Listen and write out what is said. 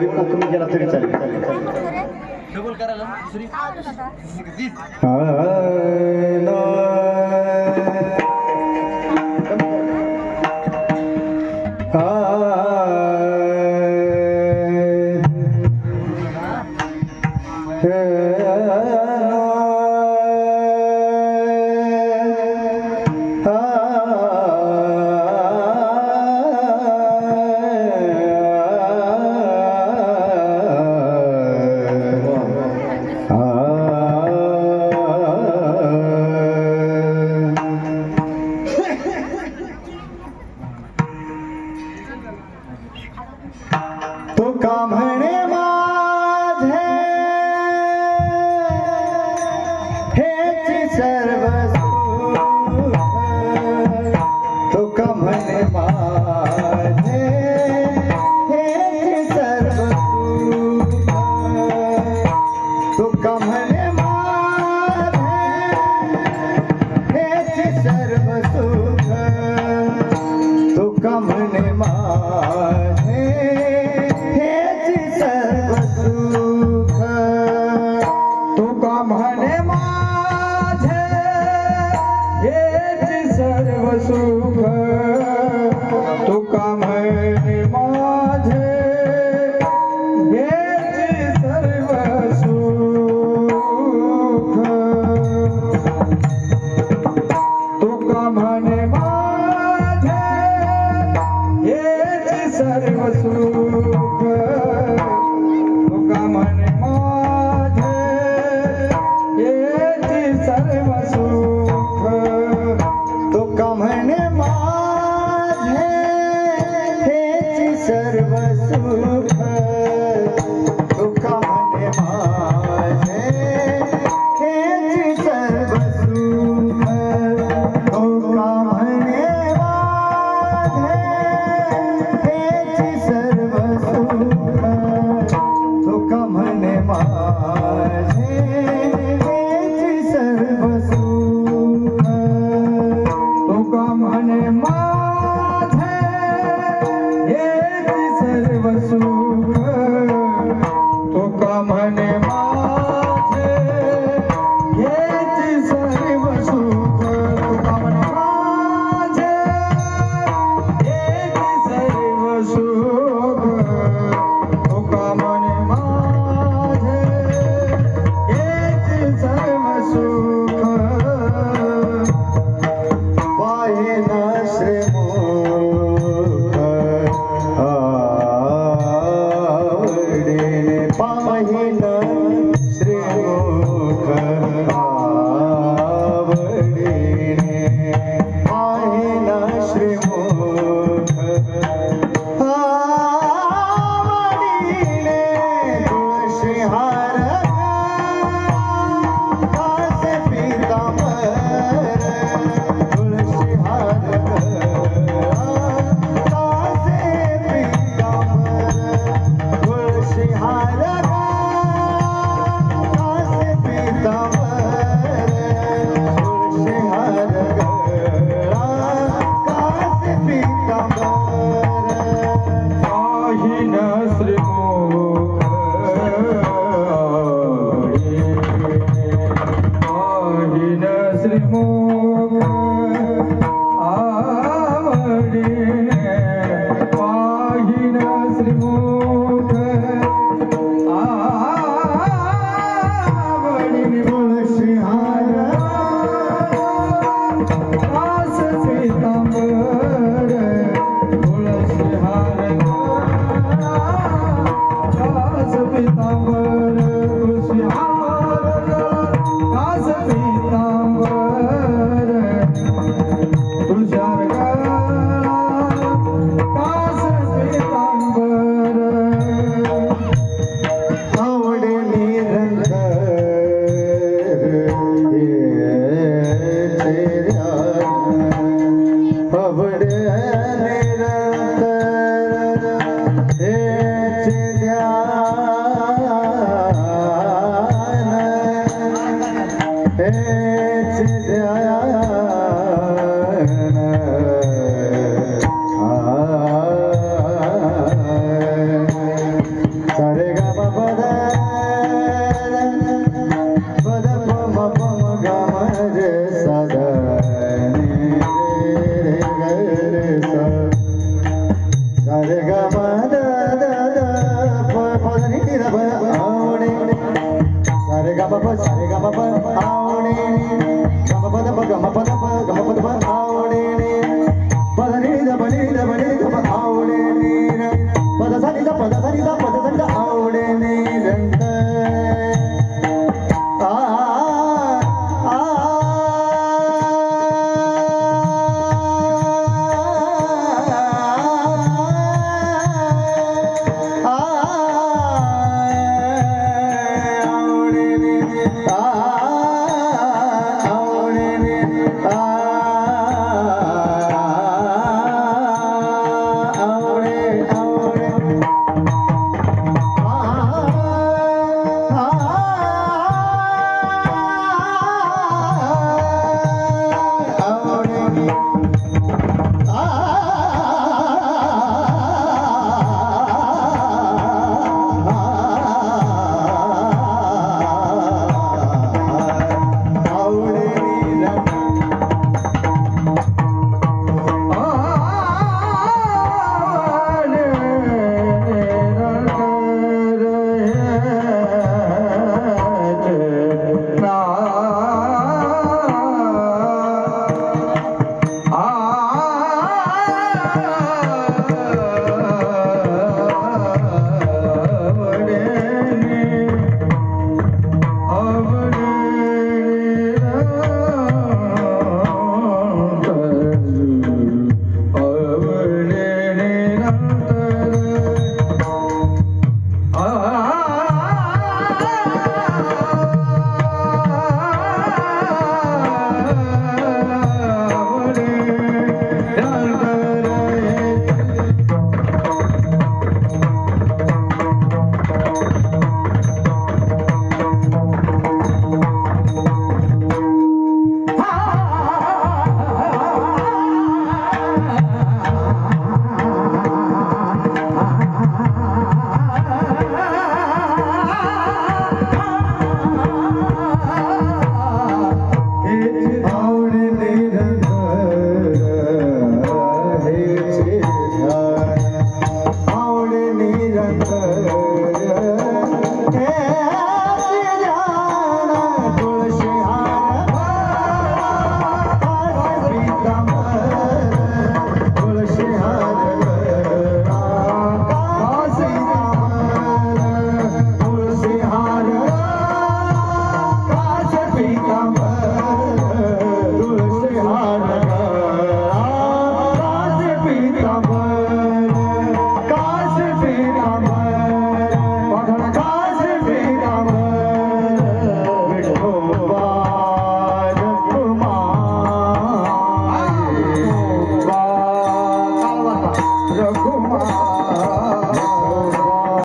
बिवडा कमी केला तरी चालेल. डबल करायला दुसरी तो का म्हणे माझे हेच सर्व सुख, तो का म्हणे माझे हेच सर्व सुख, तो का म्हणे माझे हेच सर्व सुख, तो का म्हणे माझे तुका म्हणे माझे हेच सर्व सुख, तुका म्हणे माझे हेच सर्व सुख, तुका म्हणे माझे हेच सर्व सुख, तुका म्हणे माझे हेच सर्व सुख, तो का म्हणे माझे हेच सर्व सुख, तो का म्हणे माझे हेच सर्व सुख, तो का म्हणे माझे हेच सर्व सुख, तो का म्हणे माझे हेच सर्व सुख, तुका म्हणे माझे हेच सर्व सुख, तुका म्हणे माझे हेच सर्व सुख, तुका म्हणे माझे हेच सर्व सुख, तुका म्हणे माझे हेच सर्व सुख, पाहिन श्रीमुख आवडीने, पाहिन श्रीमुख आवडीने, पाहिन श्रीमुख आवडीने, तुळशी हार कासे पीतांबर, तुळशी हार कासे पीतांबर, तुळशी हार कासे पीतांबर, तुळशी हार कासे पीतांबर, पाहिन श्रीमुख आवडीने, पाहिन श्रीमुख आवडीने, पाहिन श्रीमुख आवडीने, तुळशी हार कास पीतांबर, तुळशी हार कास पीतांबर, तुळशी हार कास पीतांबर, तुळशी हार कास पीतांबर, आवडे निरंतर आवडे निरंतर हेच ध्यान,